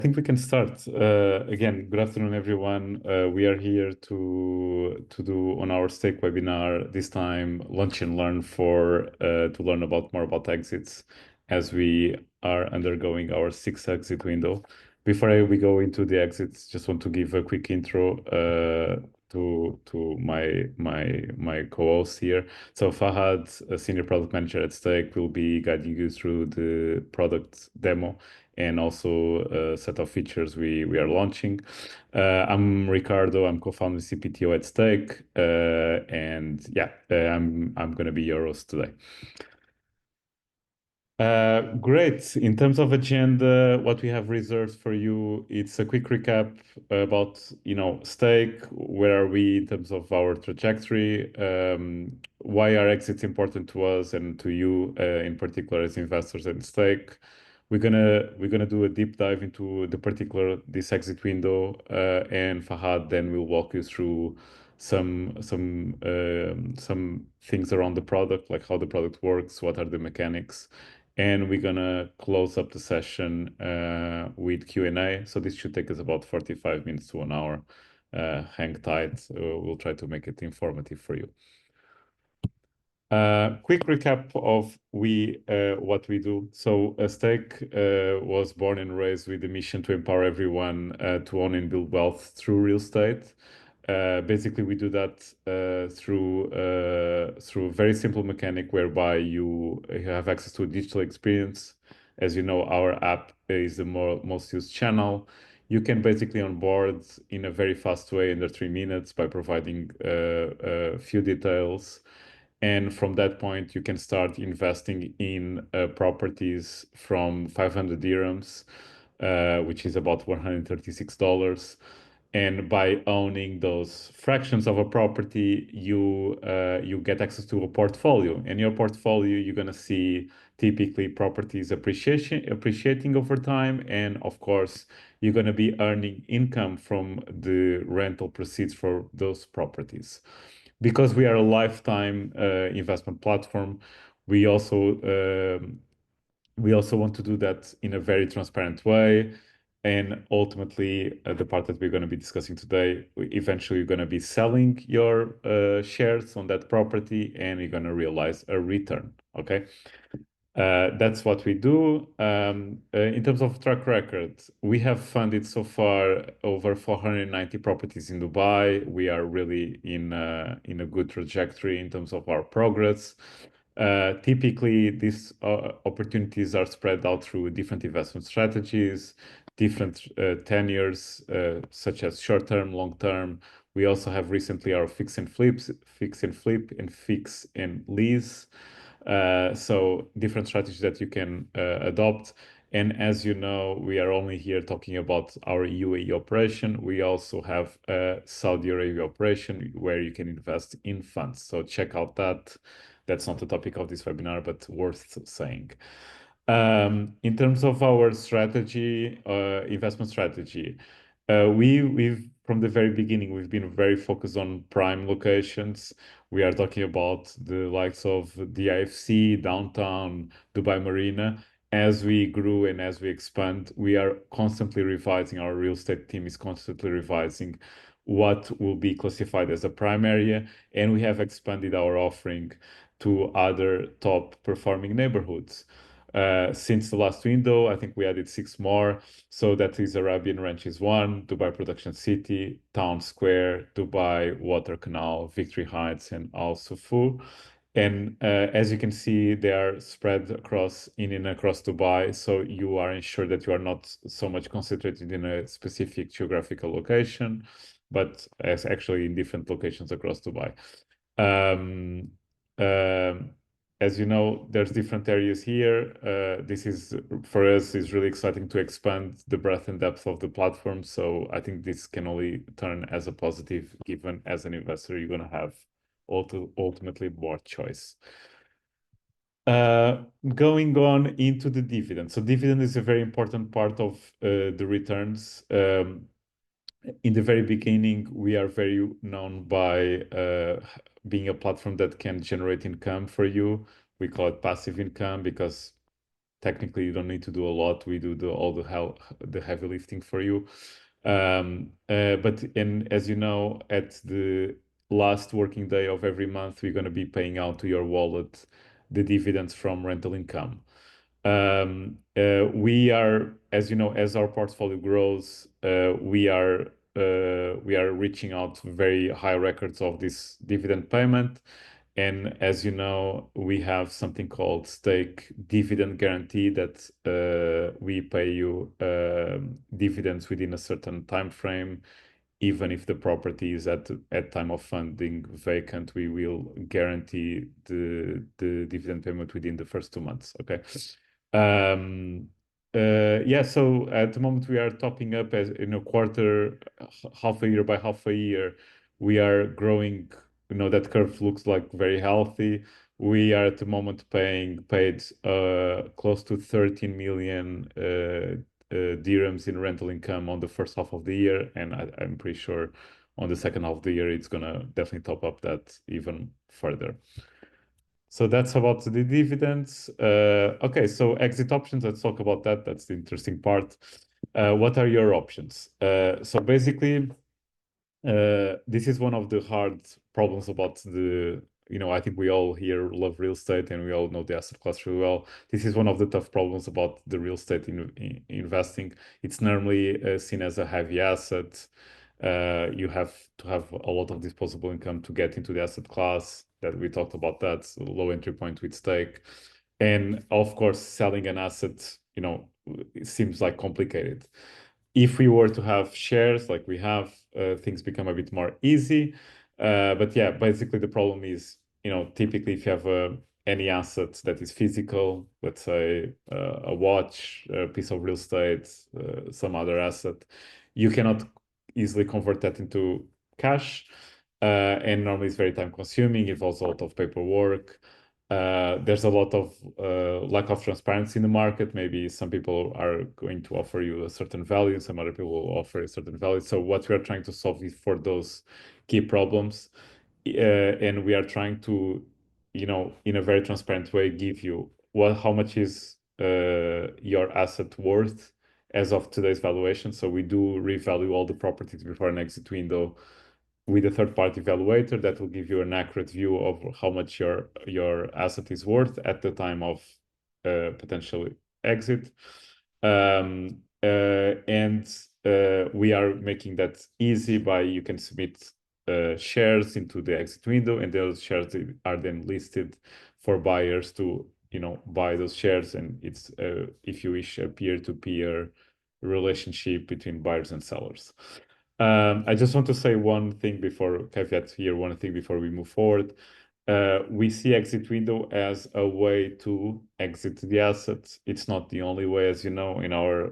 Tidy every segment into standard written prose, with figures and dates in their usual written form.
I think we can start. Again, good afternoon, everyone. We are here to do on our stake webinar this time lunch and learn for to learn about more about exits as we are undergoing our sixth exit window. We go into the exits, just want to give a quick intro to my co-host here. So Fahad, a senior product manager at Stake, will be guiding you through the product demo and also a set of features we are launching. I'm Ricardo. I'm co-founder of CPTO at Stake, and yeah, I'm gonna be your host today. Great. In terms of agenda, what we have reserved for you, it's a quick recap about, Stake, where are we in terms of our trajectory, why are exits important to us and to you, in particular as investors at Stake. We're gonna do a deep dive into this exit window, and Fahad then will walk you through some things around the product, like how the product works, what are the mechanics, and we're gonna close up the session with Q&A. So this should take us about 45 minutes to an hour. Hang tight. We'll try to make it informative for you. Quick recap of what we do. So Stake was born and raised with the mission to empower everyone to own and build wealth through real estate. Basically, we do that through a very simple mechanic whereby you have access to a digital experience. As you know, our app is the most used channel. You can basically onboard in a very fast way under 3 minutes by providing a few details. And from that point, you can start investing in properties from 500 dirhams, which is about $136. And by owning those fractions of a property, you get access to a portfolio. In your portfolio, you're gonna see typically properties appreciating over time, and of course, you're gonna be earning income from the rental proceeds for those properties. Because we are a lifetime investment platform, we also we also want to do that in a very transparent way. And ultimately, the part that we're going to be discussing today, eventually you're going to be selling your shares on that property and you're going to realize a return. Okay. That's what we do. In terms of track record, we have funded so far over 490 properties in Dubai. We are really in a good trajectory in terms of our progress. Typically, these opportunities are spread out through different investment strategies, different tenures, such as short-term, long-term. We also have recently our fix and flip, and fix and lease. So different strategies that you can adopt. And as you know, we are only here talking about our UAE operation. We also have a Saudi Arabia operation where you can invest in funds. So check out that. That's not the topic of this webinar, but worth saying. In terms of our strategy, investment strategy, we've from the very beginning, we've been very focused on prime locations. We are talking about the likes of the IFC, downtown, Dubai Marina. As we grew and as we expand, we are constantly revising. Our real estate team is constantly revising what will be classified as a prime area, and we have expanded our offering to other top performing neighborhoods. Since the last window, I think we added 6 more. So that is Arabian Ranches 1, Dubai Production City, Town Square, Dubai Water Canal, Victory Heights, and Al Sufur. And as you can see, they are spread in and across Dubai. So you are ensured that you are not so much concentrated in a specific geographical location, but as actually in different locations across Dubai. Um, um, as you know, there's different areas here. This is for us is really exciting to expand the breadth and depth of the platform. So I think this can only turn as a positive, given as an investor, you're going to have ultimately more choice. Going on into the dividend. So dividend is a very important part of the returns. In the very beginning, we are very known by being a platform that can generate income for you. We call it passive income because technically you don't need to do a lot. We do all the heavy lifting for you. But as you know, at the last working day of every month, we're going to be paying out to your wallet the dividends from rental income. We are, as you know, as our portfolio grows, we are reaching out very high records of this dividend payment. And as you know, we have something called stake dividend guarantee that we pay you dividends within a certain time frame. Even if the property is at time of funding vacant, we will guarantee the dividend payment within the first 2 months. Okay. Yeah, so at the moment we are topping up as in a quarter, half a year by half a year, we are growing. That curve looks like very healthy. We are at the moment paid close to 13 million dirhams in rental income on the first half of the year, and I'm pretty sure on the second half of the year it's gonna definitely top up that even further. So that's about the dividends. Okay, so exit options, let's talk about that. That's the interesting part. What are your options? So basically, this is one of the hard problems about I think we all here love real estate and we all know the asset class really well. This is one of the tough problems about the real estate investing. It's normally seen as a heavy asset. You have to have a lot of disposable income to get into the asset class. That we talked about that, so low entry point with stake. And of course, selling an asset, it seems like complicated. If we were to have shares like we have, things become a bit more easy. But yeah, basically the problem is, typically if you have any asset that is physical, let's say a watch, a piece of real estate, some other asset, you cannot easily convert that into cash. And normally it's very time consuming, involves a lot of paperwork. There's a lot of lack of transparency in the market. Maybe some people are going to offer you a certain value, some other people will offer a certain value. So what we are trying to solve is for those key problems. And we are trying to, in a very transparent way, give you how much is your asset worth as of today's valuation. So we do revalue all the properties before an exit window with a third-party evaluator that will give you an accurate view of how much your asset is worth at the time of potential exit. And we are making that easy by you can submit shares into the exit window, and those shares are then listed for buyers to buy those shares. And it's if you wish, a peer-to-peer relationship between buyers and sellers. I just want to say one thing before we move forward. We see exit window as a way to exit the assets. It's not the only way, as you know, in our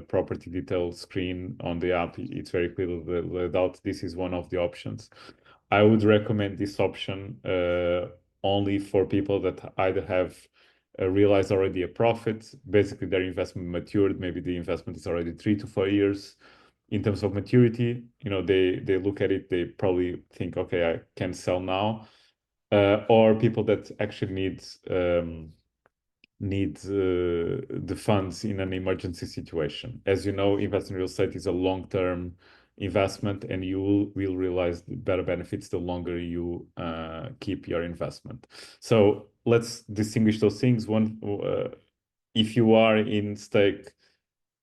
property detail screen on the app, it's very clearly laid out. This is one of the options. I would recommend this option only for people that either have realized already a profit, basically their investment matured, maybe the investment is already 3 to 4 years. In terms of maturity, they look at it, they probably think, okay, I can sell now. Or people that actually need the funds in an emergency situation. As you know, investing in real estate is a long-term investment, and you will realize the better benefits the longer you keep your investment. So let's distinguish those things. One, if you are in stake,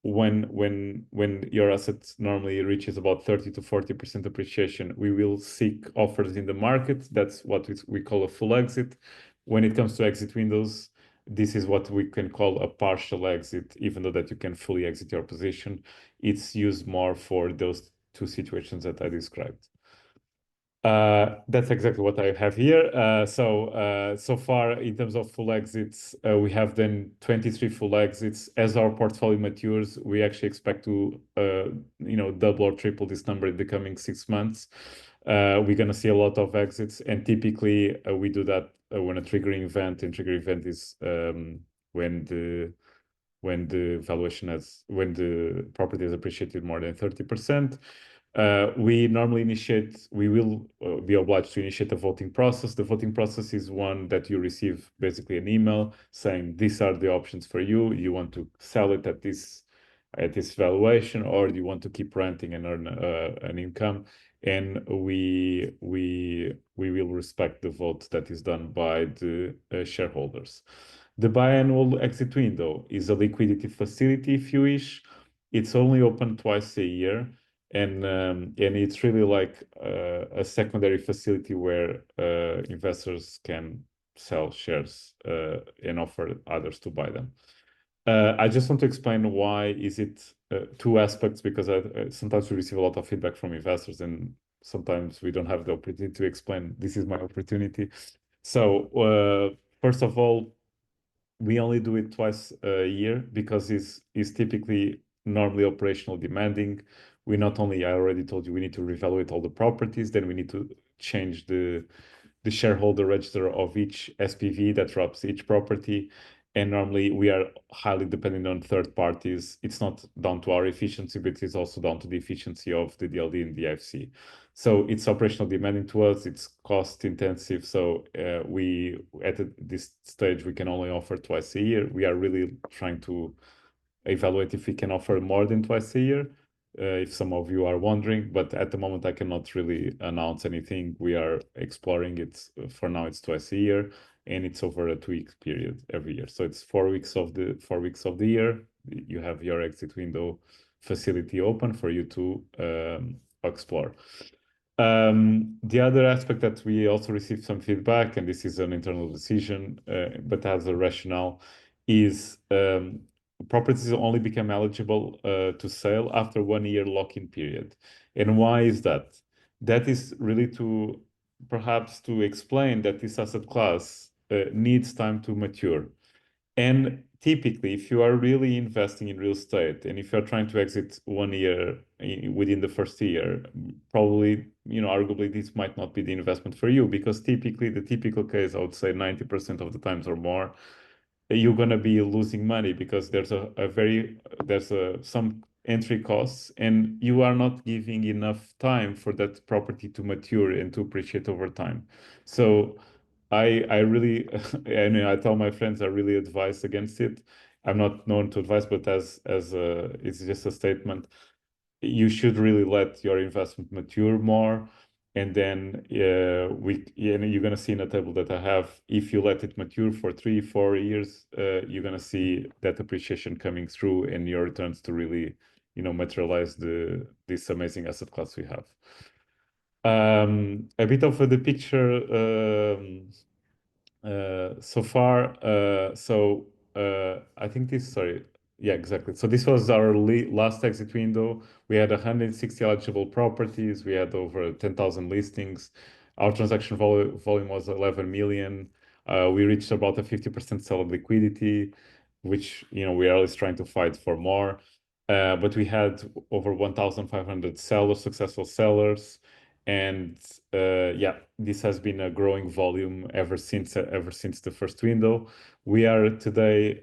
when your asset normally reaches about 30 to 40% appreciation, we will seek offers in the market. That's what we call a full exit. When it comes to exit windows, this is what we can call a partial exit, even though that you can fully exit your position. It's used more for those two situations that I described. That's exactly what I have here. So far, in terms of full exits, we have then 23 full exits. As our portfolio matures, we actually expect to, double or triple this number in the coming 6 months. We're going to see a lot of exits, and typically we do that when a triggering event. And triggering event is when the property is appreciated more than 30%. We normally we will be obliged to initiate a voting process. The voting process is one that you receive basically an email saying these are the options for you. You want to sell it at this valuation, or do you want to keep renting and earn an income? And we will respect the vote that is done by the shareholders. The biannual exit window is a liquidity facility, if you wish. It's only open twice a year, and it's really like a secondary facility where investors can sell shares and offer others to buy them. I just want to explain why is it two aspects, because sometimes we receive a lot of feedback from investors and sometimes we don't have the opportunity to explain. This is my opportunity. So first of all, we only do it twice a year because it's typically normally operational demanding. We not only, I already told you, we need to reevaluate all the properties, then we need to change the shareholder register of each SPV that wraps each property. And normally we are highly dependent on third parties. It's not down to our efficiency, but it's also down to the efficiency of the DLD and the IFC. So it's operational demanding to us, it's cost intensive. So we, at this stage, we can only offer twice a year. We are really trying to evaluate if we can offer more than twice a year, if some of you are wondering, but at the moment I cannot really announce anything. We are exploring it. For now, it's twice a year, and it's over a 2-week period every year. So it's 4 weeks of the year. You have your exit window facility open for you to explore. The other aspect that we also received some feedback, and this is an internal decision, but has a rationale, is properties only become eligible to sale after 1 year lock-in period. And why is that? That is really to perhaps to explain that this asset class needs time to mature. And typically, if you are really investing in real estate and if you're trying to exit 1 year within the first year, probably, arguably this might not be the investment for you, because typically the typical case, I would say 90% of the times or more, you're going to be losing money because there's some entry costs and you are not giving enough time for that property to mature and to appreciate over time. So I really I tell my friends I really advise against it. I'm not known to advise, but as it's just a statement. You should really let your investment mature more, and then you're gonna see in a table that I have, if you let it mature for 3-4 years, you're gonna see that appreciation coming through and your returns to really, materialize this amazing asset class we have. A bit of the picture so far. I think sorry. Yeah, exactly. So this was our last exit window. We had 160 eligible properties. We had over 10,000 listings. Our transaction volume was 11 million. We reached about a 50% seller liquidity, which, we are always trying to fight for more. But we had over 1,500 successful sellers. And yeah, this has been a growing volume ever since the first window. We are today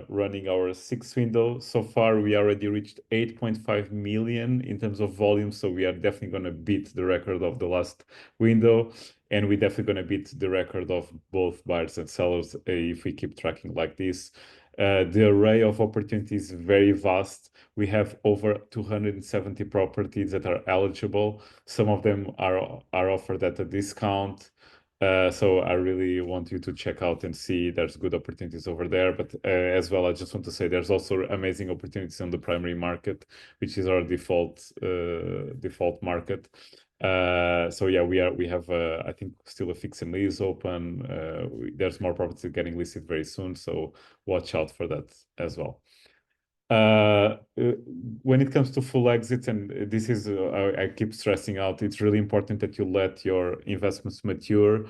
running our sixth window. So far, we already reached 8.5 million in terms of volume. So we are definitely going to beat the record of the last window. And we're definitely going to beat the record of both buyers and sellers if we keep tracking like this. The array of opportunities is very vast. We have over 270 properties that are eligible. Some of them are offered at a discount. So I really want you to check out and see there's good opportunities over there. But as well, I just want to say there's also amazing opportunities on the primary market, which is our default market. So yeah, we have I think still a fix and lease open. There's more properties getting listed very soon, so watch out for that as well. When it comes to full exits, and this is I keep stressing out, it's really important that you let your investments mature.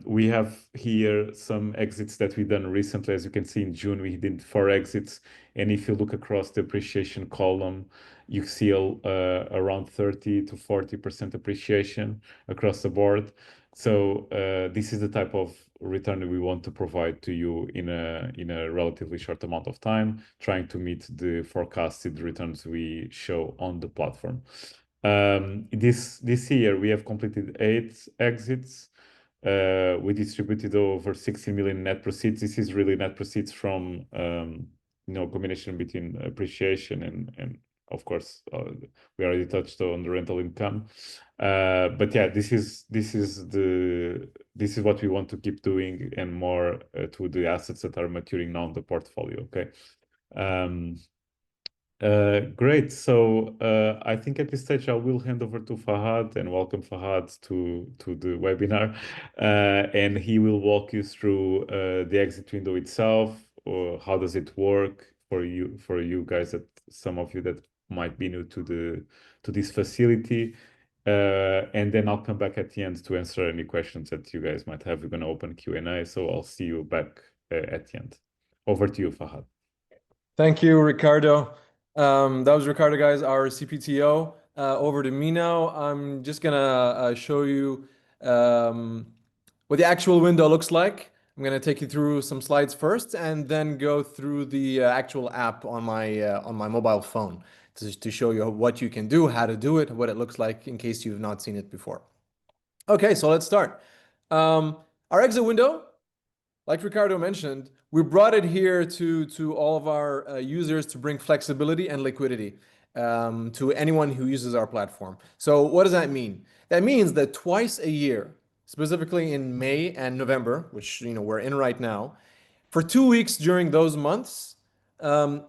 We have here some exits that we've done recently. As you can see, in June we did 4 exits, and if you look across the appreciation column, you see around 30 to 40% appreciation across the board. So this is the type of return we want to provide to you in a relatively short amount of time, trying to meet the forecasted returns we show on the platform. This year we have completed 8 exits. We distributed over 60 million net proceeds. This is really net proceeds from combination between appreciation and of course we already touched on the rental income. But yeah, this is what we want to keep doing, and more to the assets that are maturing now in the portfolio. Okay. Great. So I think at this stage I will hand over to Fahd, and welcome Fahd to the webinar, and he will walk you through the exit window itself, or how does it work for you guys, that some of you that might be new to this facility, and then I'll come back at the end to answer any questions that you guys might have. We're going to open Q&A, so I'll see you back at the end. Over to you, Fahd. Thank you, Ricardo. That was Ricardo, guys, our CPTO. Over to me now. I'm just gonna show you what the actual window looks like. I'm gonna take you through some slides first, and then go through the actual app on my mobile phone to show you what you can do, how to do it, what it looks like, in case you've not seen it before. Okay, so let's start. Our exit window, like Ricardo mentioned, we brought it here to all of our users to bring flexibility and liquidity to anyone who uses our platform. So what does that mean? That means that twice a year, specifically in May and November, which we're in right now, for 2 weeks during those months,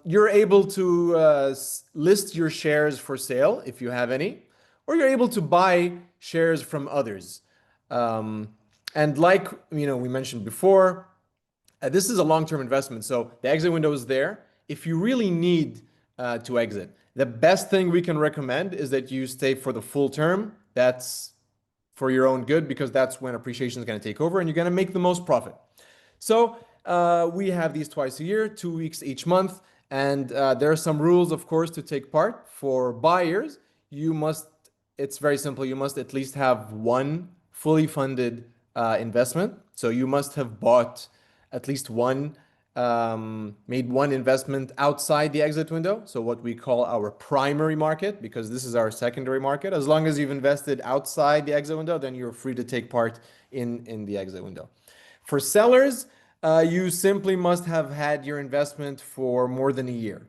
you're able to list your shares for sale if you have any, or you're able to buy shares from others. And like we mentioned before, this is a long-term investment, so the exit window is there. If you really need to exit, the best thing we can recommend is that you stay for the full term. That's for your own good, because that's when appreciation is going to take over and you're going to make the most profit. So we have these twice a year, 2 weeks each month, and there are some rules, of course, to take part. For buyers, it's very simple. You must at least have one fully funded investment. So you must have bought at least made one investment outside the exit window. So what we call our primary market, because this is our secondary market. As long as you've invested outside the exit window, then you're free to take part in the exit window. For sellers, you simply must have had your investment for more than a year.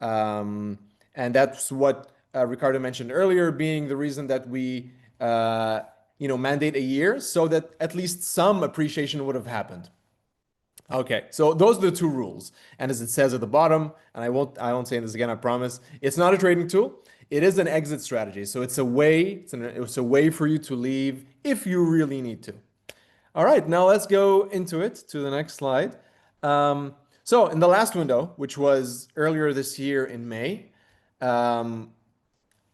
And that's what Ricardo mentioned earlier, being the reason that we mandate a year, so that at least some appreciation would have happened. Okay, so those are the 2 rules. And as it says at the bottom, and I won't say this again, I promise, it's not a trading tool. It is an exit strategy. So it's a way for you to leave if you really need to. All right, now let's go into it, to the next slide. So in the last window, which was earlier this year in May,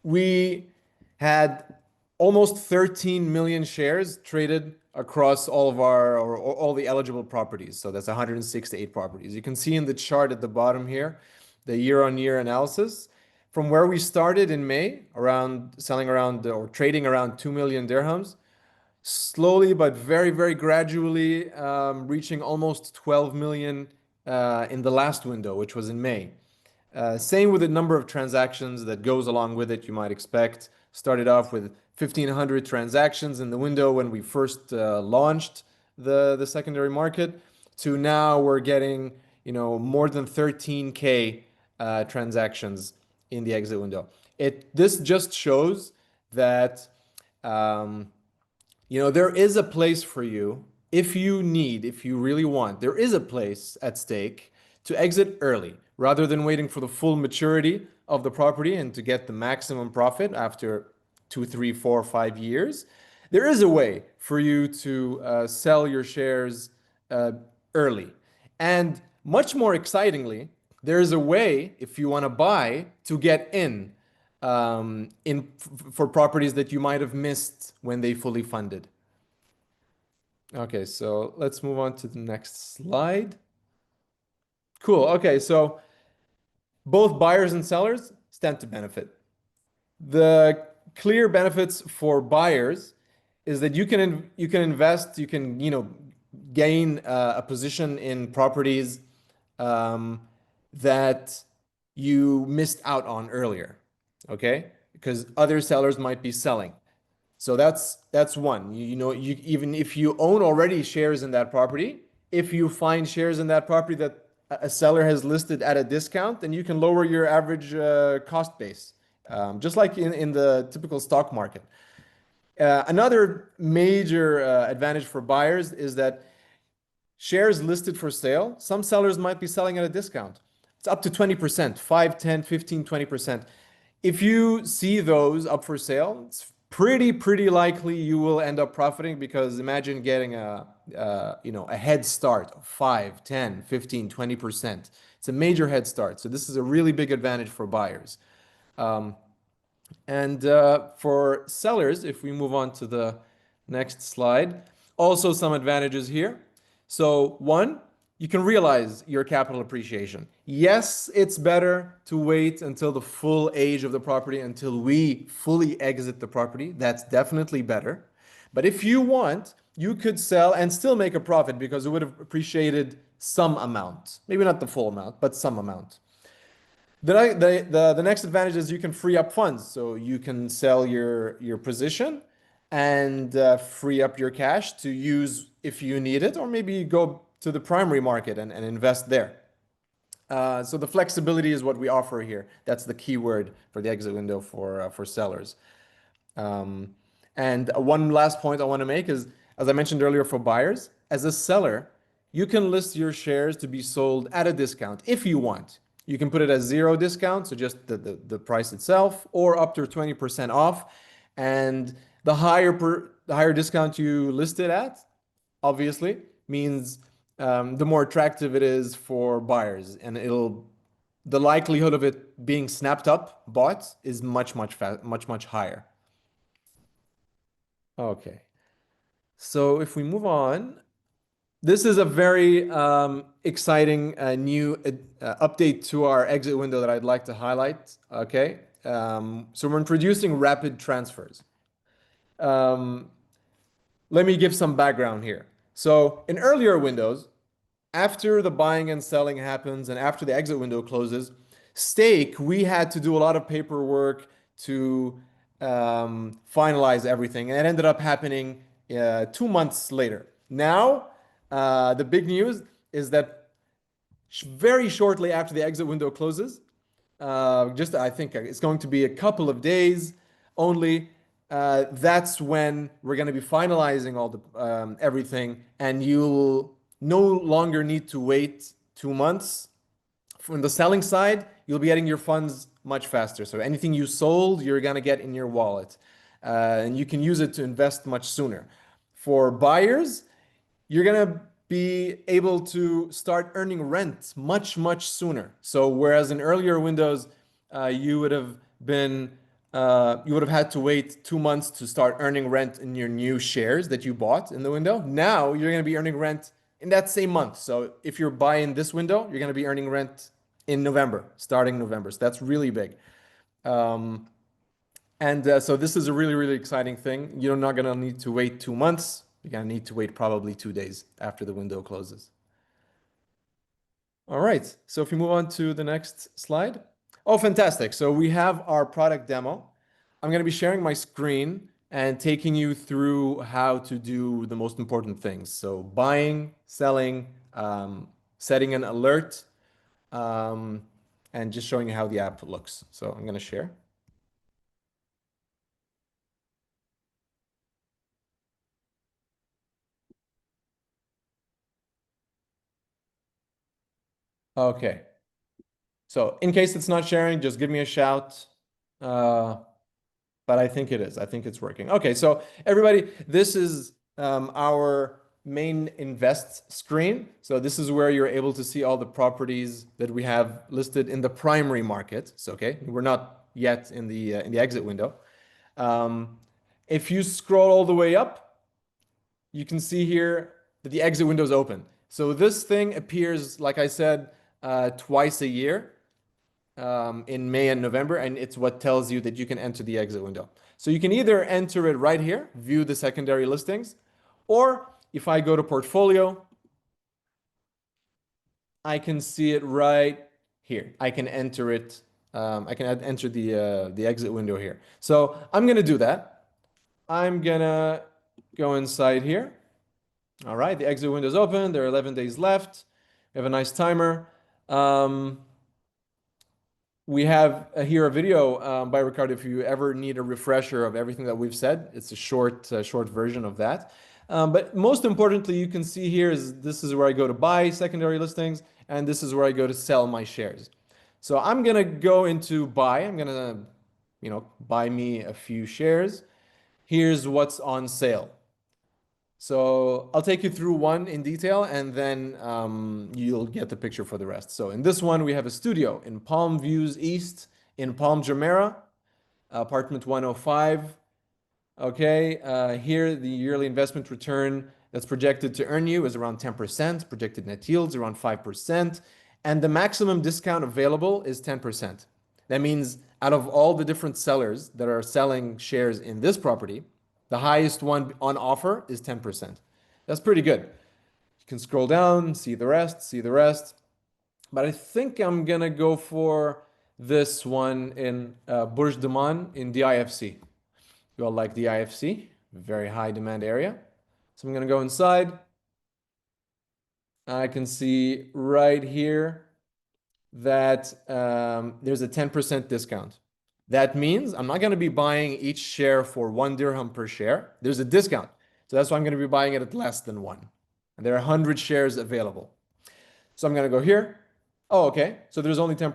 we had almost 13 million shares traded across all the eligible properties. So that's 168 properties. You can see in the chart at the bottom here, the year-on-year analysis. From where we started in May, trading around 2 million dirhams, slowly but very, very gradually reaching almost 12 million in the last window, which was in May. Same with the number of transactions that goes along with it, you might expect. Started off with 1,500 transactions in the window when we first launched the secondary market, to now we're getting more than 13K transactions in the exit window. This just shows that there is a place for you if you really want. There is a place at stake to exit early, rather than waiting for the full maturity of the property and to get the maximum profit after 2, 3, 4, 5 years. There is a way for you to sell your shares early. And much more excitingly, there is a way, if you want to buy, to get in for properties that you might have missed when they fully funded. Okay, so let's move on to the next slide. Cool. Okay, so both buyers and sellers stand to benefit. The clear benefits for buyers is that you can invest, you can gain a position in properties um, that you missed out on earlier, okay? Because other sellers might be selling. So that's one. You know, you even if you own already shares in that property, if you find shares in that property that a seller has listed at a discount, then you can lower your average cost base, just like in the typical stock market. Another major advantage for buyers is that shares listed for sale, some sellers might be selling at a discount. It's up to 20%, 5, 10, 15, 20%. If you see those up for sale, it's pretty likely you will end up profiting because imagine getting a head start of 5, 10, 15, 20%. It's a major head start. So this is a really big advantage for buyers. And for sellers, if we move on to the next slide, also some advantages here. So one, you can realize your capital appreciation. Yes, it's better to wait until the full age of the property, until we fully exit the property. That's definitely better. But if you want, you could sell and still make a profit because it would have appreciated some amount. Maybe not the full amount, but some amount. The next advantage is you can free up funds. So you can sell your position and free up your cash to use if you need it, or maybe go to the primary market and invest there. So the flexibility is what we offer here. That's the key word for the exit window for sellers. And one last point I want to make is, as I mentioned earlier, for buyers, as a seller, you can list your shares to be sold at a discount if you want. You can put it as zero discount, so just the price itself, or up to 20% off. And the higher discount you list it at, obviously, means the more attractive it is for buyers, and the likelihood of it being snapped up, bought, is much higher. Okay, so if we move on, this is a very exciting new update to our exit window that I'd like to highlight. Okay, so we're introducing rapid transfers. Um, Let me give some background here. So in earlier windows, after the buying and selling happens and after the exit window closes, stake, we had to do a lot of paperwork to finalize everything. And it ended up happening 2 months later. Now, the big news is that very shortly after the exit window closes, just I think it's going to be a couple of days only. That's when we're going to be finalizing all the everything, and you'll no longer need to wait 2 months. From the selling side, you'll be getting your funds much faster. So anything you sold, you're going to get in your wallet, and you can use it to invest much sooner. For buyers, you're going to be able to start earning rent much sooner. So whereas in earlier windows, you would have had to wait 2 months to start earning rent in your new shares that you bought in the window. Now you're going to be earning rent in that same month. So if you're buying this window, you're going to be earning rent in November, starting November. So that's really big. So this is a really exciting thing. You're not going to need to wait 2 months. You're going to need to wait probably 2 days after the window closes. All right, so if we move on to the next slide. Oh, fantastic. So we have our product demo. I'm going to be sharing my screen and taking you through how to do the most important things. So buying, selling, setting an alert, and just showing you how the app looks. So I'm going to share. Okay. So in case it's not sharing, just give me a shout. But I think it is. I think it's working. Okay, so everybody, this is our main invest screen. So this is where you're able to see all the properties that we have listed in the primary market. So okay, we're not yet in the exit window. If you scroll all the way up, you can see here that the exit window is open. So this thing appears, like I said, twice a year. In May and November, and it's what tells you that you can enter the exit window. So you can either enter it right here, view the secondary listings, or if I go to portfolio, I can see it right here. I can enter it. I can enter the exit window here. So I'm gonna do that. I'm gonna go inside here. All right, the exit window is open. There are 11 days left. We have a nice timer. We have here a video by Ricardo. If you ever need a refresher of everything that we've said, it's a short version of that. But most importantly, you can see here is this is where I go to buy secondary listings, and this is where I go to sell my shares. So I'm gonna go into buy. I'm gonna, buy me a few shares. Here's what's on sale. So I'll take you through one in detail, and then you'll get the picture for the rest. So in this one, we have a studio in Palm Views East in Palm Jumeirah, apartment 105. Okay, here the yearly investment return that's projected to earn you is around 10%, projected net yields around 5%, and the maximum discount available is 10%. That means out of all the different sellers that are selling shares in this property, the highest one on offer is 10%. That's pretty good. You can scroll down, see the rest, see the rest. But I think I'm gonna go for this one in Burj Daman in the IFC. You all like the IFC, very high demand area. So I'm gonna go inside. I can see right here that there's a 10% discount. That means I'm not going to be buying each share for 1 dirham per share. There's a discount. So that's why I'm going to be buying it at less than one. And there are 100 shares available. So I'm going to go here. Oh, okay. So there's only 10%. I'm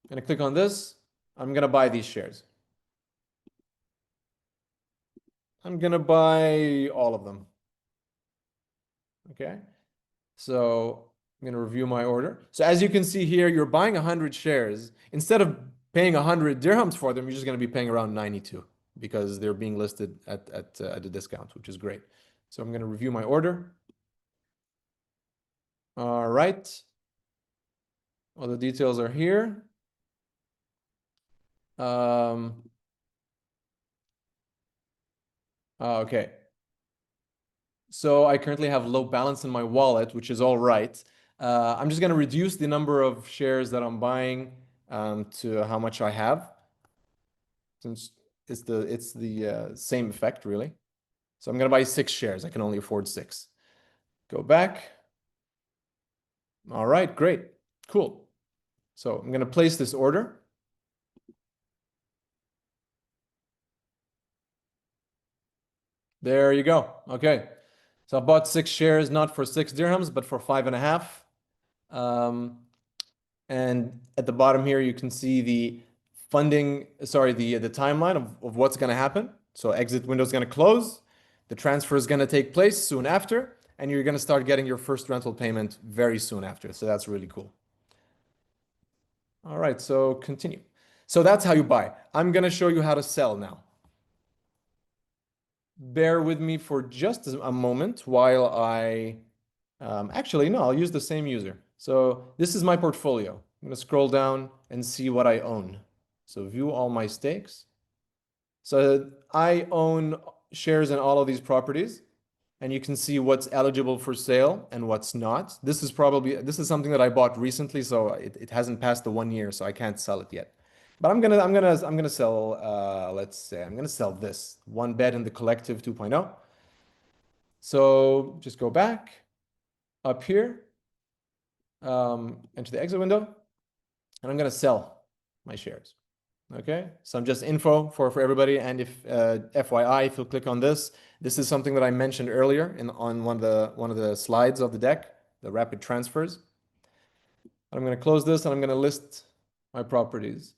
going to click on this. I'm going to buy these shares. I'm going to buy all of them. Okay. So I'm going to review my order. So as you can see here, you're buying 100 shares. Instead of paying 100 dirhams for them, you're just going to be paying around 92 because they're being listed at a discount, which is great. So I'm going to review my order. All right. All the details are here. Okay. So I currently have low balance in my wallet, which is all right. I'm just going to reduce the number of shares that I'm buying to how much I have, since it's the same effect, really. So I'm going to buy 6 shares. I can only afford 6. Go back. All right, great. Cool. So I'm going to place this order. There you go. Okay. So I bought 6 shares, not for 6 dirhams, but for 5.5. And at the bottom here, you can see the funding, sorry, the timeline of what's going to happen. So exit window is going to close. The transfer is going to take place soon after, and you're going to start getting your first rental payment very soon after. So that's really cool. All right, so continue. So that's how you buy. I'm going to show you how to sell now. Bear with me for just a moment while I, actually, no, I'll use the same user. So this is my portfolio. I'm going to scroll down and see what I own. So view all my stakes. So I own shares in all of these properties, and you can see what's eligible for sale and what's not. This is something that I bought recently, so it hasn't passed the 1 year, so I can't sell it yet. But I'm gonna sell, let's say I'm gonna sell this one bed in the collective 2.0. So just go back up here, enter the exit window, and I'm gonna sell my shares. Okay, some just info for everybody, and if FYI, if you'll click on this, this is something that I mentioned earlier on one of the slides of the deck, the rapid transfers. I'm going to close this and I'm going to list my properties.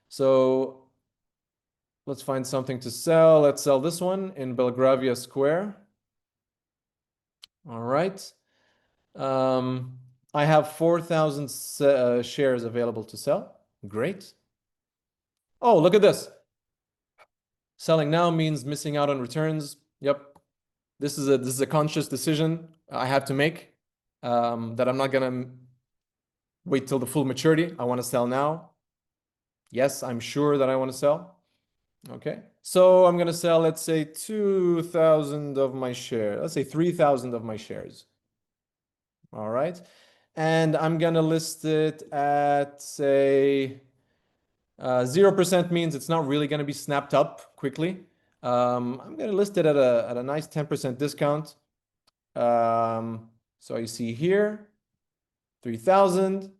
So let's find something to sell. Let's sell this one in Belgravia Square. All right. I have 4,000 shares available to sell. Great. Oh, look at this. Selling now means missing out on returns. Yep. This is a conscious decision I have to make, that I'm not gonna wait till the full maturity. I want to sell now. Yes, I'm sure that I want to sell. Okay. So I'm going to sell, let's say 2,000 of my share. Let's say 3,000 of my shares. All right. And I'm going to list it at, say, 0% means it's not really going to be snapped up quickly. I'm going to list it at a nice 10% discount. So you see here, 3,000.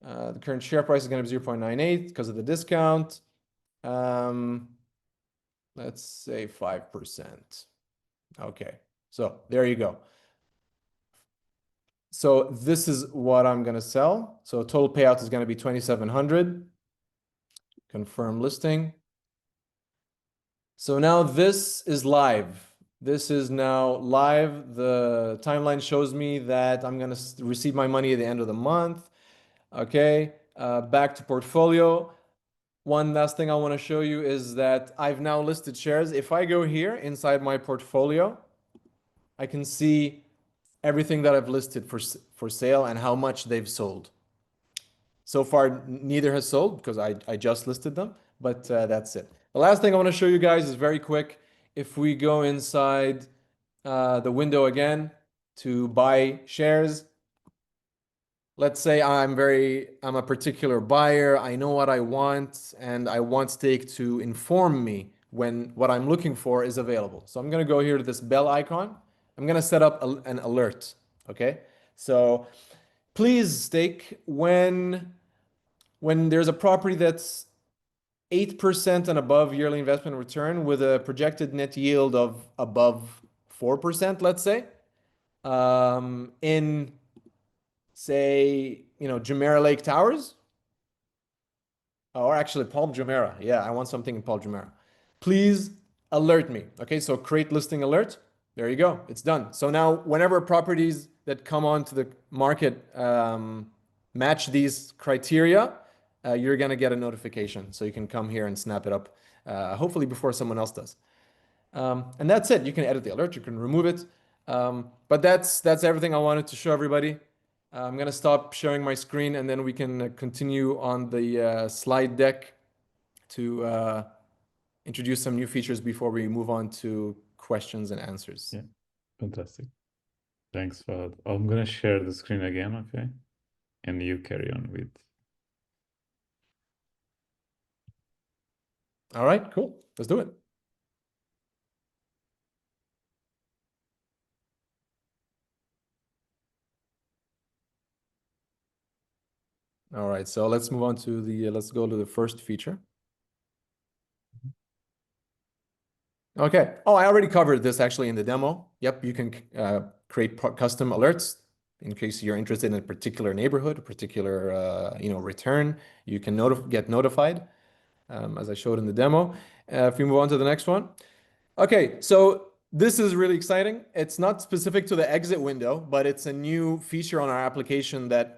The current share price is going to be 0.98 because of the discount. Let's say 5%. Okay, so there you go. So this is what I'm going to sell. So total payout is going to be 2,700. Confirm listing. So now this is live. This is now live. The timeline shows me that I'm going to receive my money at the end of the month. Okay, back to portfolio. One last thing I want to show you is that I've now listed shares. If I go here inside my portfolio, I can see everything that I've listed for sale and how much they've sold. So far, neither has sold because I just listed them, but that's it. The last thing I want to show you guys is very quick. If we go inside the window again to buy shares, let's say I'm a particular buyer. I know what I want, and I want Stake to inform me when what I'm looking for is available. So I'm going to go here to this bell icon. I'm going to set up an alert. Okay. So please, Stake, when there's a property that's 8% and above yearly investment return with a projected net yield of above 4%, let's say, in say, Jumeirah Lake Towers, or actually Palm Jumeirah. Yeah, I want something in Palm Jumeirah. Please alert me. Okay, so create listing alert. There you go. It's done. So now whenever properties that come onto the market match these criteria, you're going to get a notification. So you can come here and snap it up, hopefully before someone else does. And that's it. You can edit the alert. You can remove it. But that's everything I wanted to show everybody. I'm going to stop sharing my screen and then we can continue on the slide deck to introduce some new features before we move on to questions and answers. Yeah, fantastic. Thanks, Fahd. I'm going to share the screen again, okay? And you carry on with. All right, cool. Let's do it. All right, so let's move on to let's go to the first feature. Okay. Oh, I already covered this actually in the demo. Yep, you can create custom alerts in case you're interested in a particular neighborhood, a particular return. You can get notified, as I showed in the demo. If we move on to the next one. Okay, so this is really exciting. It's not specific to the exit window, but it's a new feature on our application that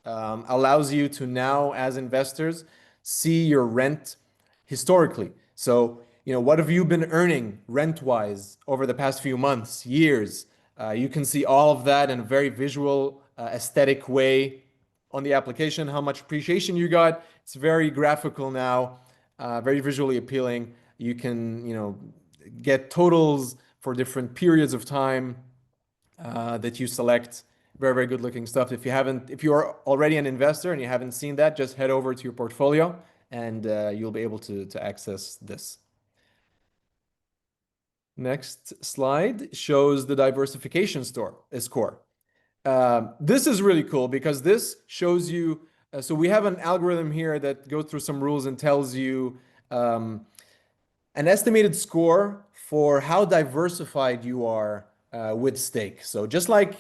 allows you to now, as investors, see your rent historically. So, what have you been earning rent-wise over the past few months, years? You can see all of that in a very visual, aesthetic way on the application, how much appreciation you got. It's very graphical now, very visually appealing. You can, get totals for different periods of time that you select. Very, very good looking stuff. If you are already an investor and you haven't seen that, just head over to your portfolio and you'll be able to access this. Next slide shows the diversification score. This is really cool because this shows you, so we have an algorithm here that goes through some rules and tells you an estimated score for how diversified you are with Stake. So just like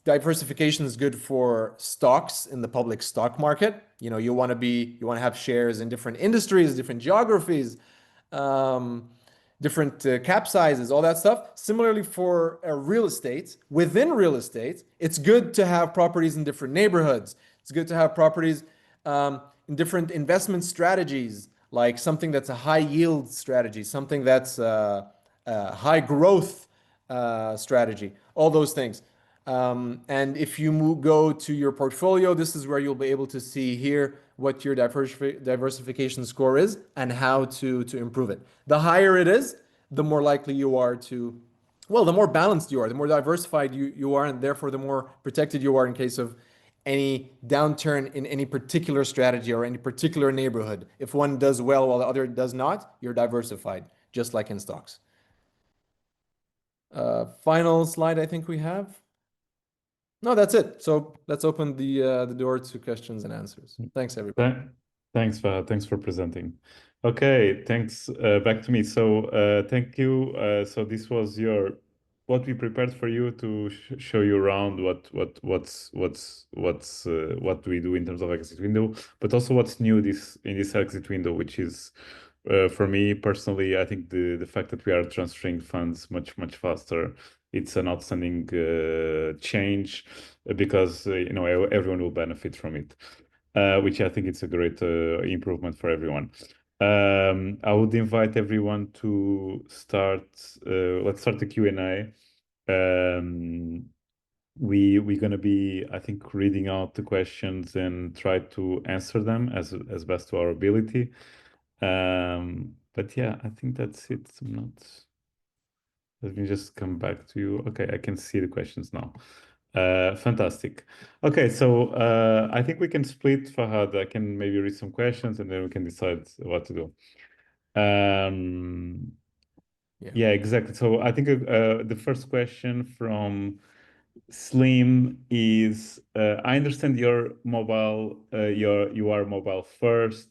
diversification is good for stocks in the public stock market, you want to have shares in different industries, different geographies, different cap sizes, all that stuff. Similarly for real estate, within real estate, it's good to have properties in different neighborhoods. It's good to have properties in different investment strategies, like something that's a high yield strategy, something that's a high growth strategy, all those things. And if you go to your portfolio, this is where you'll be able to see here what your diversification score is and how to improve it. The higher it is, the more likely you are to, well, the more balanced you are, the more diversified you are, and therefore the more protected you are in case of any downturn in any particular strategy or any particular neighborhood. If one does well while the other does not, you're diversified, just like in stocks. Final slide I think we have. No, that's it. So let's open the door to questions and answers. Thanks, everybody. Thanks, Fahd. Thanks for presenting. Okay, thanks. Back to me. So, thank you. So this was what we prepared for you to show you around what we do in terms of exit window, but also what's new in this exit window, which is for me personally, I think the fact that we are transferring funds much faster, it's an outstanding change because everyone will benefit from it, which I think it's a great improvement for everyone. I would invite everyone to start. Let's start the Q&A. We're gonna be, I think, reading out the questions and try to answer them as best to our ability. But yeah, I think that's it. Let me just come back to you. Okay, I can see the questions now. Fantastic. Okay, so I think we can split, Fahad. I can maybe read some questions and then we can decide what to do. Yeah, exactly. So I think the first question from Slim is, I understand you are your mobile first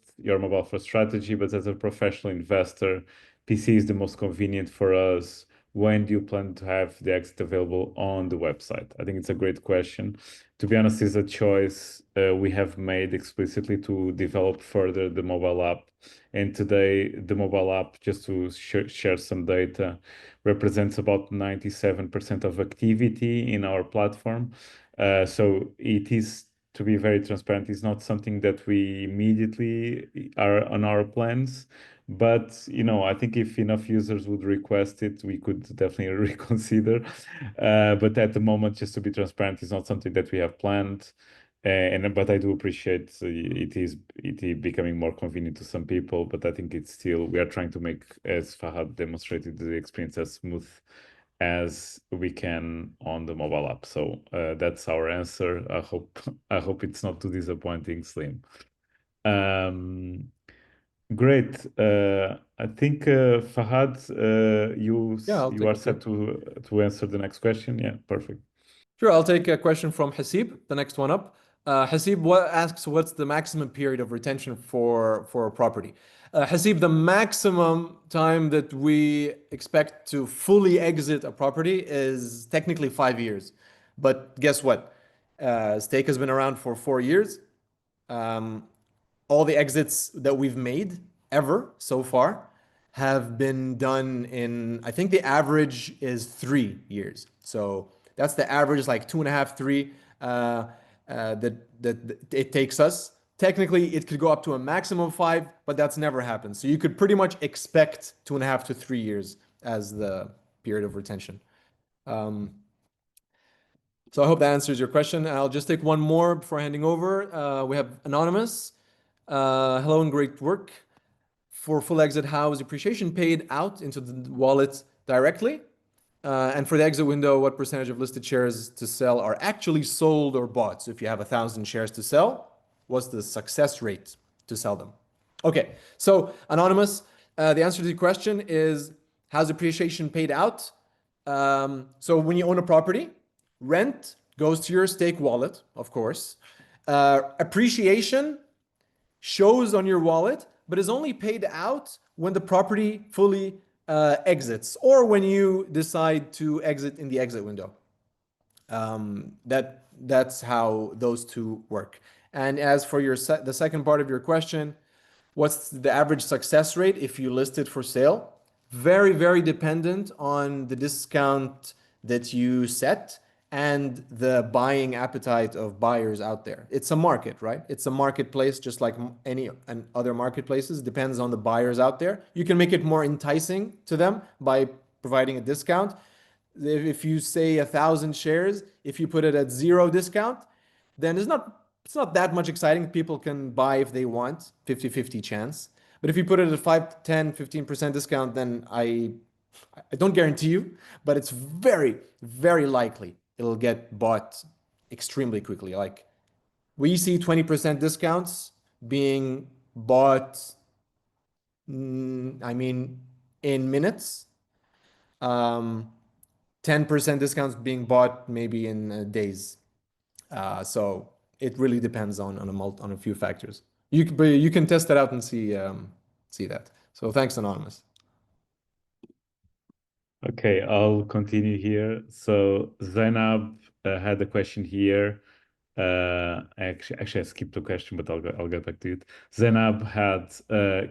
strategy, but as a professional investor, PC is the most convenient for us. When do you plan to have the exit available on the website? I think it's a great question. To be honest, it's a choice we have made explicitly to develop further the mobile app. And today, the mobile app, just to share some data, represents about 97% of activity in our platform. So it is, to be very transparent, it's not something that we immediately are on our plans. But I think if enough users would request it, we could definitely reconsider. But at the moment, just to be transparent, it's not something that we have planned. But I do appreciate it is becoming more convenient to some people. But I think it's still, we are trying to make, as Fahad demonstrated, the experience as smooth as we can on the mobile app. So that's our answer. I hope it's not too disappointing, Slim. Great. I think Fahad, you are set to answer the next question. Yeah, perfect. Sure, I'll take a question from Hasib, the next one up. Hasib asks, what's the maximum period of retention for a property? Hasib, the maximum time that we expect to fully exit a property is technically 5 years. But guess what? Stake has been around for 4 years. All the exits that we've made ever so far have been done in, I think the average is 3 years. So that's the average, like 2.5, 3 that it takes us. Technically, it could go up to a maximum of 5, but that's never happened. So you could pretty much expect 2.5 to 3 years as the period of retention. So I hope that answers your question. I'll just take one more before handing over. We have Anonymous. Hello and great work. For full exit, how is appreciation paid out into the wallet directly? And for the exit window, what percentage of listed shares to sell are actually sold or bought? So if you have 1,000 shares to sell, what's the success rate to sell them? Okay, so Anonymous, the answer to the question is, how's appreciation paid out? So when you own a property, rent goes to your stake wallet, of course. Appreciation shows on your wallet, but is only paid out when the property fully exits or when you decide to exit in the exit window. That's how those two work. And as for the second part of your question, what's the average success rate if you list it for sale? Very, very dependent on the discount that you set and the buying appetite of buyers out there. It's a market, right? It's a marketplace, just like any other marketplaces. Depends on the buyers out there. You can make it more enticing to them by providing a discount. If you say 1,000 shares, if you put it at zero discount, then it's not that much exciting. People can buy if they want, 50-50 chance. But if you put it at 5, 10, 15% discount, then I don't guarantee you, but it's very, very likely it'll get bought extremely quickly. Like we see 20% discounts being bought, I mean, in minutes. Um, 10% discounts being bought maybe in days. So it really depends on a few factors. But you can test that out and see that. So thanks, Anonymous. Okay, I'll continue here. So Zainab had a question here. Actually, I skipped the question, but I'll get back to it. Zainab had,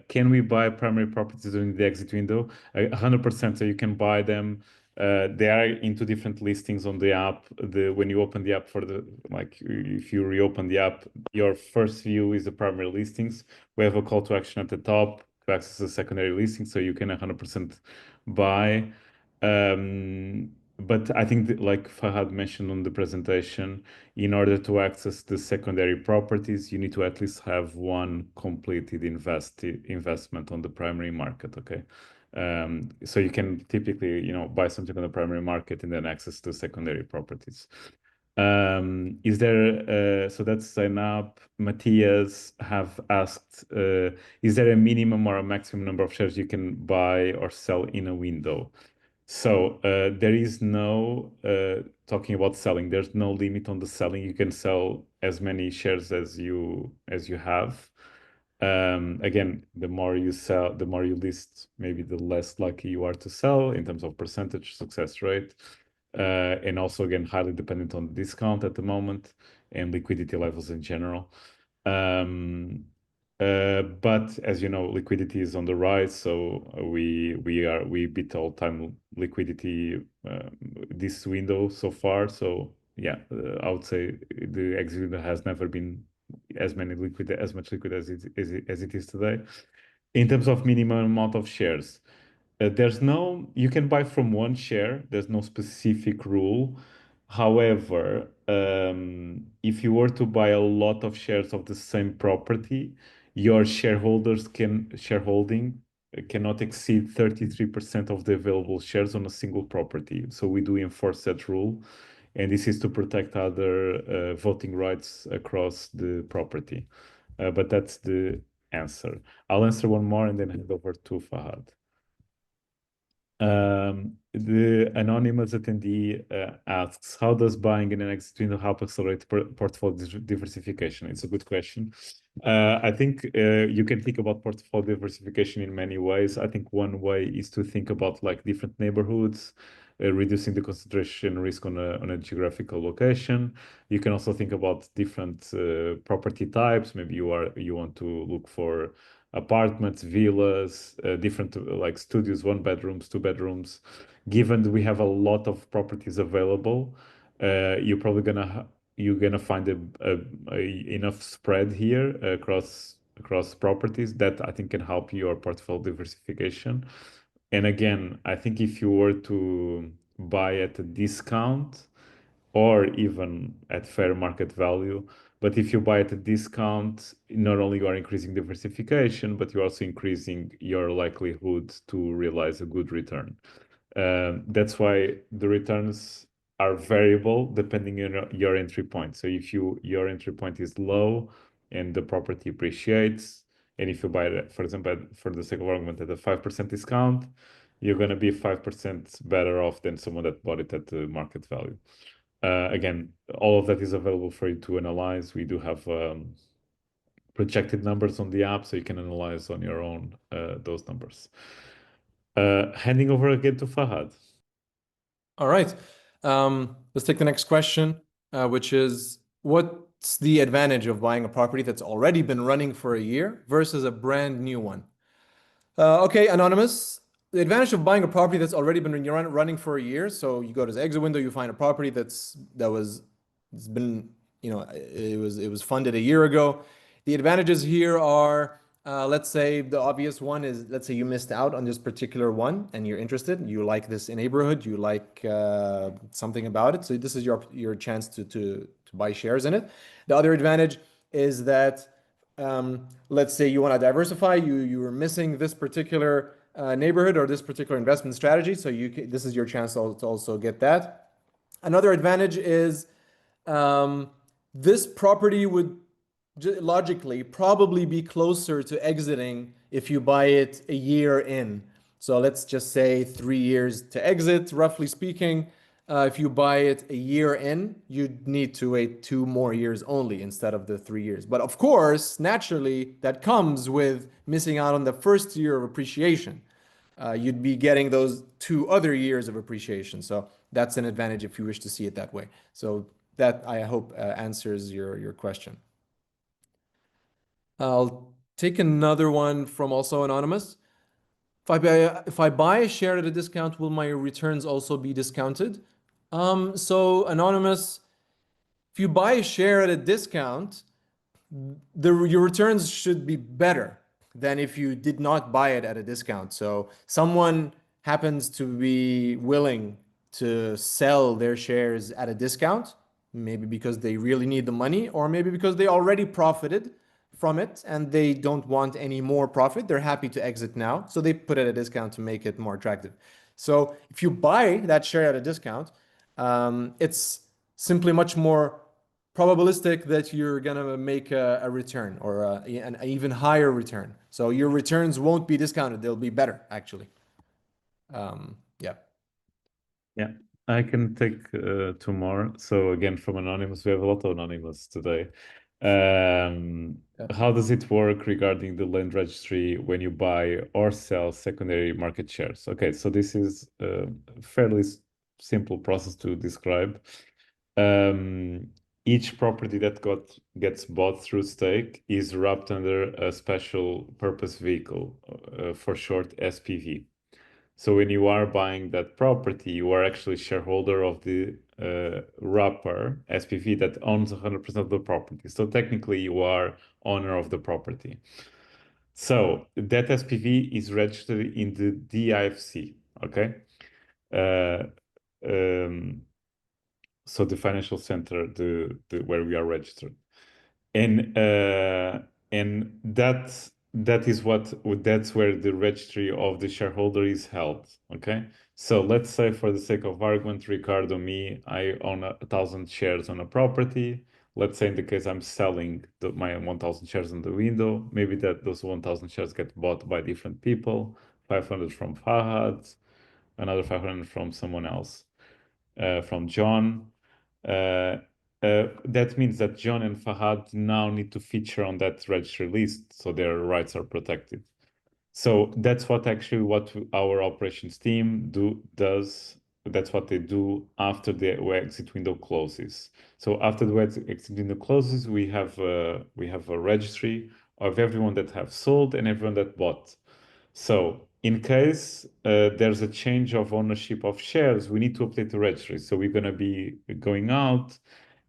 can we buy primary properties during the exit window? 100%. So you can buy them. They are into different listings on the app. When you open the app if you reopen the app, your first view is the primary listings. We have a call to action at the top to access the secondary listing, so you can 100% buy. But I think that, like Fahad mentioned on the presentation, in order to access the secondary properties, you need to at least have one completed investment on the primary market. Okay. So you can typically, buy something on the primary market and then access the secondary properties. Is there, so that's Zainab. Matthias have asked, is there a minimum or a maximum number of shares you can buy or sell in a window? So there is no talking about selling. There's no limit on the selling. You can sell as many shares as you have. Again, the more you sell, the more you list, maybe the less likely you are to sell in terms of percentage success rate. And also, again, highly dependent on the discount at the moment and liquidity levels in general. But as you know, liquidity is on the rise, so we beat all-time liquidity this window so far. So yeah, I would say the exit window has never been as much liquid as it is today. In terms of minimum amount of shares, you can buy from one share. There's no specific rule. However, if you were to buy a lot of shares of the same property, your shareholding cannot exceed 33% of the available shares on a single property. So we do enforce that rule, and this is to protect other voting rights across the property. But that's the answer. I'll answer one more and then hand over to Fahad. The anonymous attendee asks, how does buying in an exit window help accelerate portfolio diversification? It's a good question. I think you can think about portfolio diversification in many ways. I think one way is to think about like different neighborhoods, reducing the concentration risk on a geographical location. You can also think about different property types. Maybe you want to look for apartments, villas, different like studios, 1 bedrooms, 2 bedrooms. Given that we have a lot of properties available, you're gonna find enough spread here across properties that I think can help your portfolio diversification. And again, I think if you were to buy at a discount or even at fair market value, but if you buy at a discount, not only you are increasing diversification, but you're also increasing your likelihood to realize a good return. That's why the returns are variable depending on your entry point. So if your entry point is low and the property appreciates, and if you buy it, for example, for the sake of argument, at a 5% discount, you're going to be 5% better off than someone that bought it at the market value. Again, all of that is available for you to analyze. We do have projected numbers on the app, so you can analyze on your own those numbers. Handing over again to Fahad. All right. Let's take the next question, which is, what's the advantage of buying a property that's already been running for a year versus a brand new one? Okay, Anonymous. The advantage of buying a property that's already been running for a year. So you go to the exit window, you find a property it's been, it was funded a year ago. The advantages here are Let's say the obvious one is, let's say you missed out on this particular one and you're interested, you like this neighborhood, you like something about it. So this is your chance to buy shares in it. The other advantage is that let's say you want to diversify, you are missing this particular neighborhood or this particular investment strategy. So this is your chance to also get that. Another advantage is um, this property would logically probably be closer to exiting if you buy it a year in. So let's just say 3 years to exit, roughly speaking. If you buy it a year in, you'd need to wait 2 more years only instead of the 3 years. But of course, naturally, that comes with missing out on the first year of appreciation. You'd be getting those 2 other years of appreciation. So that's an advantage if you wish to see it that way. So that I hope answers your question. I'll take another one from also anonymous. If I buy a share at a discount, will my returns also be discounted? So anonymous, if you buy a share at a discount, your returns should be better than if you did not buy it at a discount. So someone happens to be willing to sell their shares at a discount, maybe because they really need the money, or maybe because they already profited from it and they don't want any more profit. They're happy to exit now. So they put it at a discount to make it more attractive. So if you buy that share at a discount, it's simply much more probabilistic that you're gonna make a return or an even higher return. So your returns won't be discounted; they'll be better actually. Yeah. Yeah, I can take two more. So again, from anonymous, we have a lot of anonymous today. How does it work regarding the land registry when you buy or sell secondary market shares? Okay, so this is a fairly simple process to describe. Each property that gets bought through stake is wrapped under a special purpose vehicle, for short SPV. So when you are buying that property, you are actually shareholder of the wrapper SPV that owns 100% of the property. So technically, you are owner of the property. So that SPV is registered in the DIFC. Okay. Uh, um, so the financial center, the where we are registered, and that's where the registry of the shareholder is held. Okay, so let's say for the sake of argument, Ricardo, me, I own 1,000 shares on a property. Let's say in the case I'm selling my 1,000 shares on the window, maybe that those 1,000 shares get bought by different people, 500 from Fahd, another 500 from someone else, from John. Uh, that means that John and Fahad now need to feature on that registry list, so their rights are protected. So that's what our operations team does. That's what they do after the exit window closes. So after the exit window closes, we have a registry of everyone that have sold and everyone that bought. So in case there's a change of ownership of shares, we need to update the registry. So we're going to be going out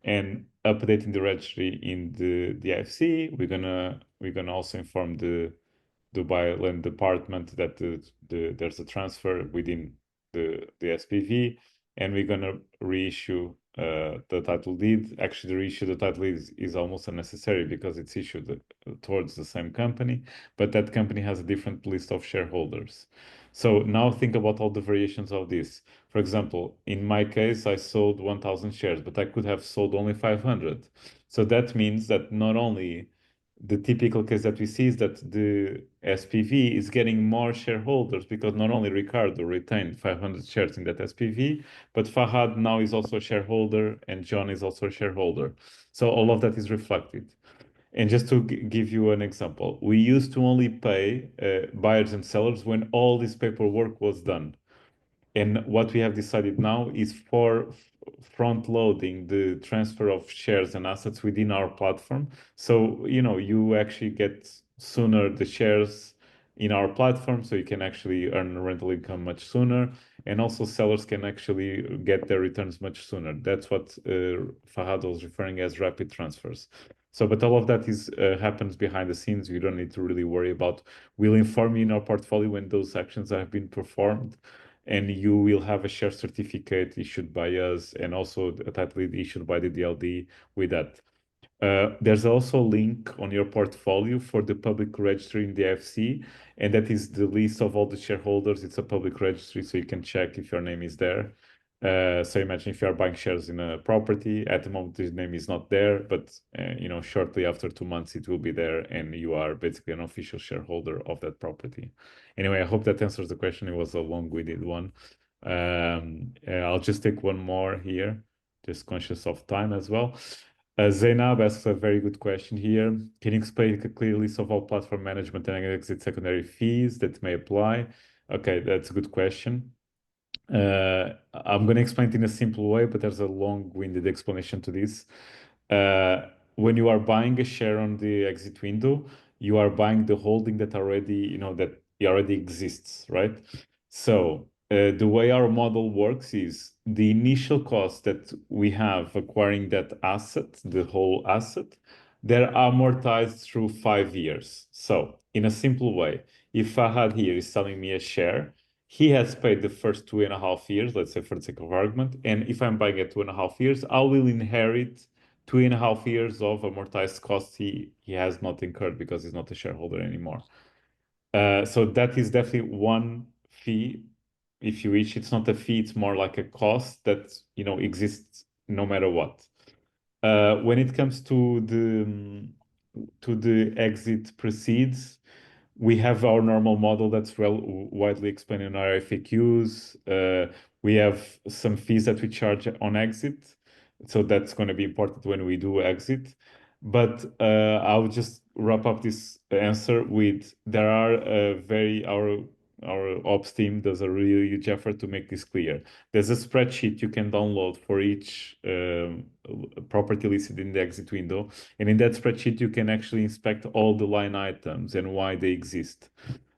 and updating the registry in the IFC. We're gonna also inform the Dubai Land Department that there's a transfer within the SPV, and we're gonna reissue the title deed. Actually, the reissue the title deed is almost unnecessary because it's issued towards the same company, but that company has a different list of shareholders. So now think about all the variations of this. For example, in my case, I sold 1,000 shares, but I could have sold only 500. So that means that not only the typical case that we see is that the SPV is getting more shareholders because not only Ricardo retained 500 shares in that SPV, but Fahad now is also a shareholder and John is also a shareholder. So all of that is reflected. And just to give you an example, we used to only pay buyers and sellers when all this paperwork was done. And what we have decided now is for front loading the transfer of shares and assets within our platform. So, you actually get sooner the shares in our platform, so you can actually earn rental income much sooner. And also sellers can actually get their returns much sooner. That's what Fahad was referring as rapid transfers. So, but all of that is happens behind the scenes. You don't need to really worry about. We'll inform you in our portfolio when those actions have been performed, and you will have a share certificate issued by us, and also a title deed issued by the DLD with that. There's also a link on your portfolio for the public registry in the AFC, and that is the list of all the shareholders. It's a public registry, so you can check if your name is there. So imagine if you are buying shares in a property. At the moment, his name is not there, but shortly after 2 months, it will be there, and you are basically an official shareholder of that property. Anyway, I hope that answers the question. It was a long-winded one. I'll just take one more here, just conscious of time as well. Zainab asks a very good question here. Can you explain a clear list of all platform management and exit secondary fees that may apply? Okay, that's a good question. I'm going to explain it in a simple way, but there's a long-winded explanation to this. When you are buying a share on the exit window, you are buying the holding that already exists, right? So the way our model works is the initial cost that we have acquiring that asset, the whole asset, they're amortized through 5 years. So in a simple way, if Fahad here is selling me a share, he has paid the first 2.5 years, let's say for the sake of argument, and if I'm buying at 2.5 years, I will inherit 2.5 years of amortized costs he has not incurred because he's not a shareholder anymore. So that is definitely one fee. If you wish, it's not a fee, it's more like a cost that exists no matter what. When it comes to the exit proceeds, we have our normal model that's widely explained in our FAQs. We have some fees that we charge on exit, so that's going to be important when we do exit. But I'll just wrap up this answer with there are our ops team does a really huge effort to make this clear. There's a spreadsheet you can download for each property listed in the exit window, and in that spreadsheet you can actually inspect all the line items and why they exist.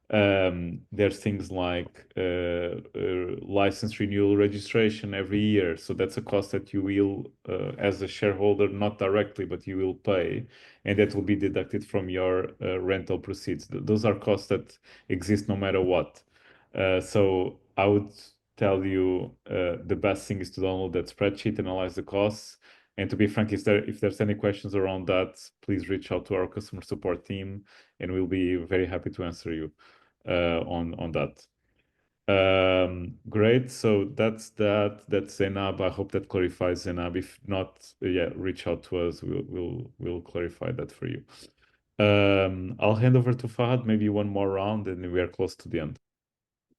There's things like license renewal registration every year. So that's a cost that you will, as a shareholder, not directly, but you will pay, and that will be deducted from your rental proceeds. Those are costs that exist no matter what. So I would tell you the best thing is to download that spreadsheet, analyze the costs. And to be frank, if there's any questions around that, please reach out to our customer support team, and we'll be very happy to answer you on that. Great. So that's that. That's Zainab. I hope that clarifies, Zainab. If not, yeah, reach out to us. We'll clarify that for you. I'll hand over to Fahad. Maybe one more round, and we are close to the end.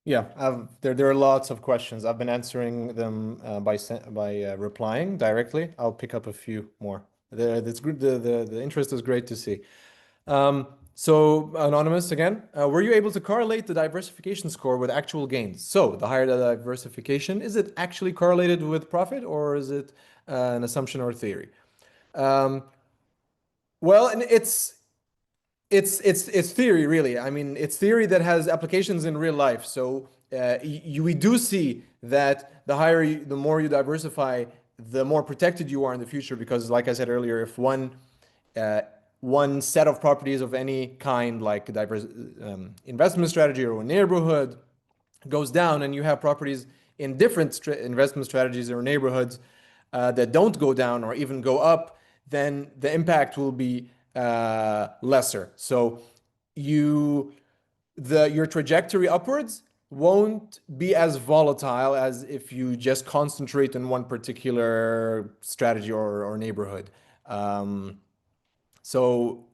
Yeah, there are lots of questions. I've been answering them by replying directly. I'll pick up a few more. That's good. The interest is great to see. So anonymous again, were you able to correlate the diversification score with actual gains? So the higher the diversification, is it actually correlated with profit, or is it an assumption or theory? Well, and it's theory, really. I mean, it's theory that has applications in real life. So we do see that the more you diversify, the more protected you are in the future. Because, like I said earlier, if one set of properties of any kind, like a diverse investment strategy or a neighborhood, goes down, and you have properties in different investment strategies or neighborhoods that don't go down or even go up, then the impact will be lesser. So your trajectory upwards won't be as volatile as if you just concentrate in one particular strategy or neighborhood. So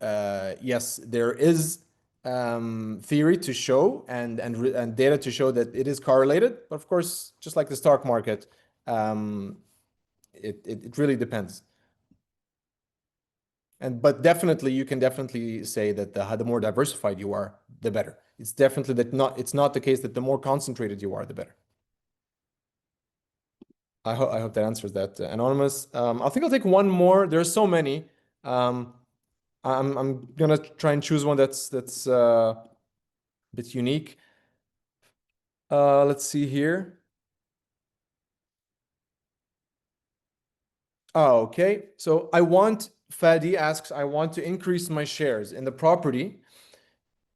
yes, there is theory to show and data to show that it is correlated. But of course, just like the stock market, it really depends. But definitely, you can definitely say that the more diversified you are, the better. It's definitely it's not the case that the more concentrated you are, the better. I hope that answers that, anonymous. I think I'll take one more. There's so many. I'm gonna try and choose one that's a bit unique. Let's see here. Oh, okay. So I want Fadi asks, I want to increase my shares in the property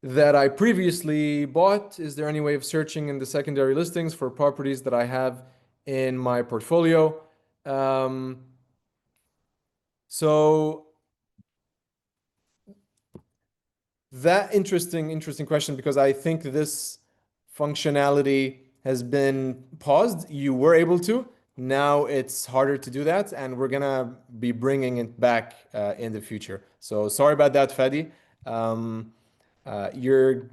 that I previously bought. Is there any way of searching in the secondary listings for properties that I have in my portfolio? Um, so that interesting question, because I think this functionality has been paused. You were able to. Now it's harder to do that, and we're gonna be bringing it back in the future. So sorry about that, Fadi. Um, you're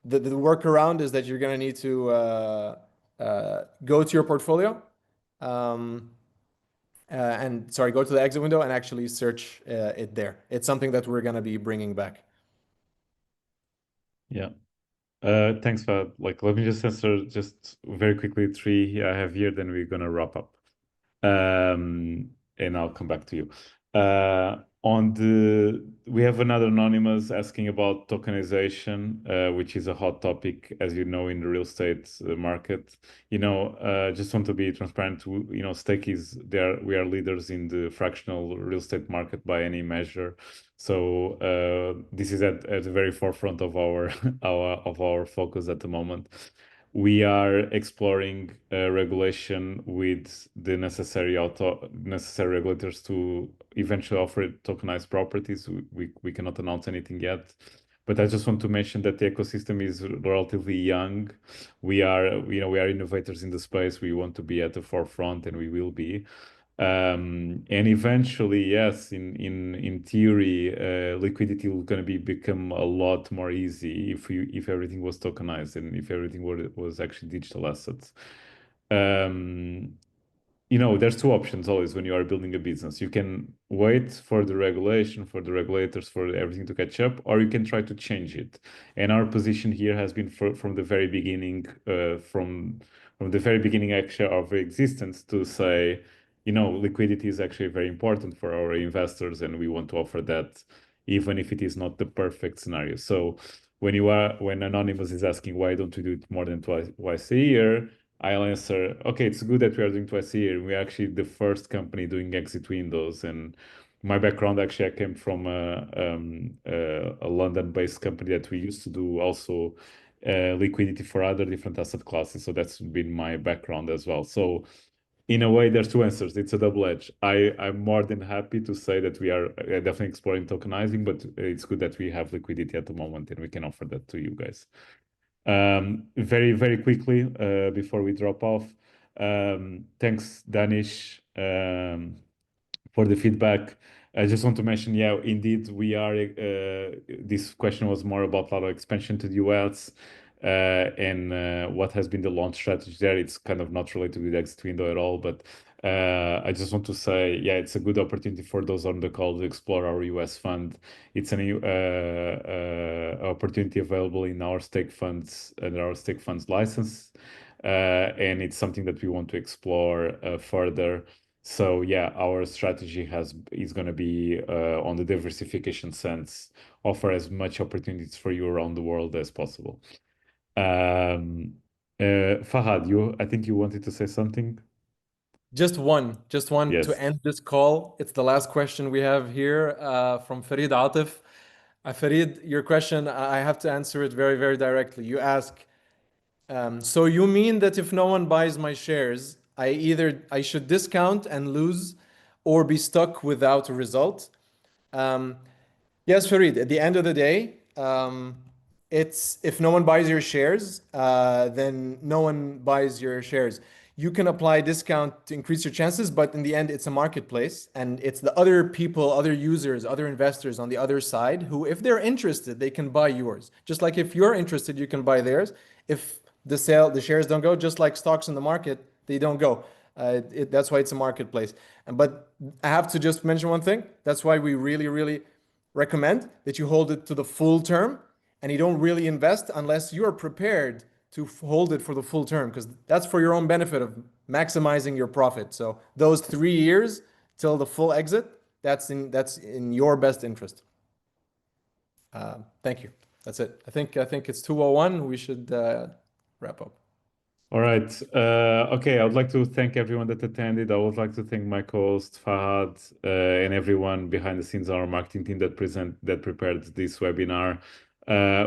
the workaround is that you're gonna need to go to your portfolio, um, and sorry, go to the exit window and actually search it there. It's something that we're gonna be bringing back. Yeah. Thanks, Fahd. Like, let me just answer just very quickly three I have here, then we're gonna wrap up. And I'll come back to you. We have another anonymous asking about tokenization, which is a hot topic, as you know, in the real estate market. Just want to be transparent. Stake is there. We are leaders in the fractional real estate market by any measure. So this is at the very forefront of our our focus at the moment. We are exploring regulation with the necessary regulators to eventually offer tokenized properties. We cannot announce anything yet, but I just want to mention that the ecosystem is relatively young. We are innovators in the space. We want to be at the forefront, and we will be. And eventually, yes, in theory, liquidity will going to become a lot more easy if everything was tokenized and if everything was actually digital assets. Um, there's two options always when you are building a business. You can wait for the regulation, for the regulators, for everything to catch up, or you can try to change it. And our position here has been from the very beginning, from the very beginning actually of existence, to say, liquidity is actually very important for our investors, and we want to offer that, even if it is not the perfect scenario. So when Anonymous is asking why don't we do it more than twice a year, I'll answer, okay, it's good that we are doing twice a year. We're actually the first company doing exit windows. And my background, actually, I came from a London-based company that we used to do also liquidity for other different asset classes. So that's been my background as well. So in a way, there's two answers. It's a double edge. I'm more than happy to say that we are definitely exploring tokenizing, but it's good that we have liquidity at the moment and we can offer that to you guys. Very, very quickly, before we drop off, thanks, Danish, for the feedback. I just want to mention, yeah, indeed, we are. This question was more about our expansion to the US and what has been the launch strategy there. It's kind of not related with the exit window at all, but I just want to say, yeah, it's a good opportunity for those on the call to explore our US fund. It's an opportunity available in our stake funds and our stake funds license, and it's something that we want to explore further. So yeah, our strategy is going to be on the diversification sense, offer as much opportunities for you around the world as possible. Fahad, I think you wanted to say something. Just one to Yes. end this call. It's the last question we have here from Farid Atif. Farid, your question, I have to answer it very, very directly. You ask, so you mean that if no one buys my shares, I should discount and lose or be stuck without a result? Um, Yes, Farid, at the end of the day, it's if no one buys your shares, then no one buys your shares. You can apply discount to increase your chances, but in the end, it's a marketplace and it's the other people, other users, other investors on the other side who, if they're interested, they can buy yours. Just like if you're interested, you can buy theirs. If the shares don't go, just like stocks in the market, they don't go. That's why it's a marketplace. But I have to just mention one thing. That's why we really, really recommend that you hold it to the full term and you don't really invest unless you are prepared to hold it for the full term, because that's for your own benefit of maximizing your profit. So those 3 years till the full exit, that's in your best interest. Thank you. That's it. I think it's 2:01. We should wrap up. All right. Okay, I would like to thank everyone that attended. I would like to thank my co-host Fahad and everyone behind the scenes on our marketing team that prepared this webinar.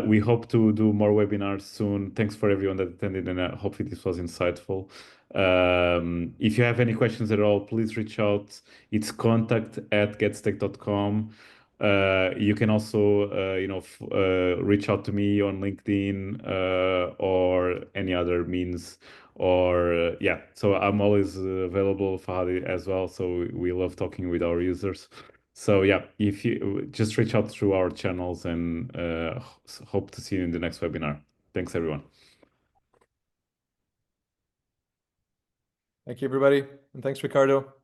We hope to do more webinars soon. Thanks for everyone that attended, and hopefully this was insightful. If you have any questions at all, please reach out. It's contact@getstake.com. You can also, reach out to me on LinkedIn or any other means. Or yeah, so I'm always available, Fahad as well. So we love talking with our users. So yeah, if you just reach out through our channels, and hope to see you in the next webinar. Thanks, everyone. Thank you, everybody. And thanks, Ricardo.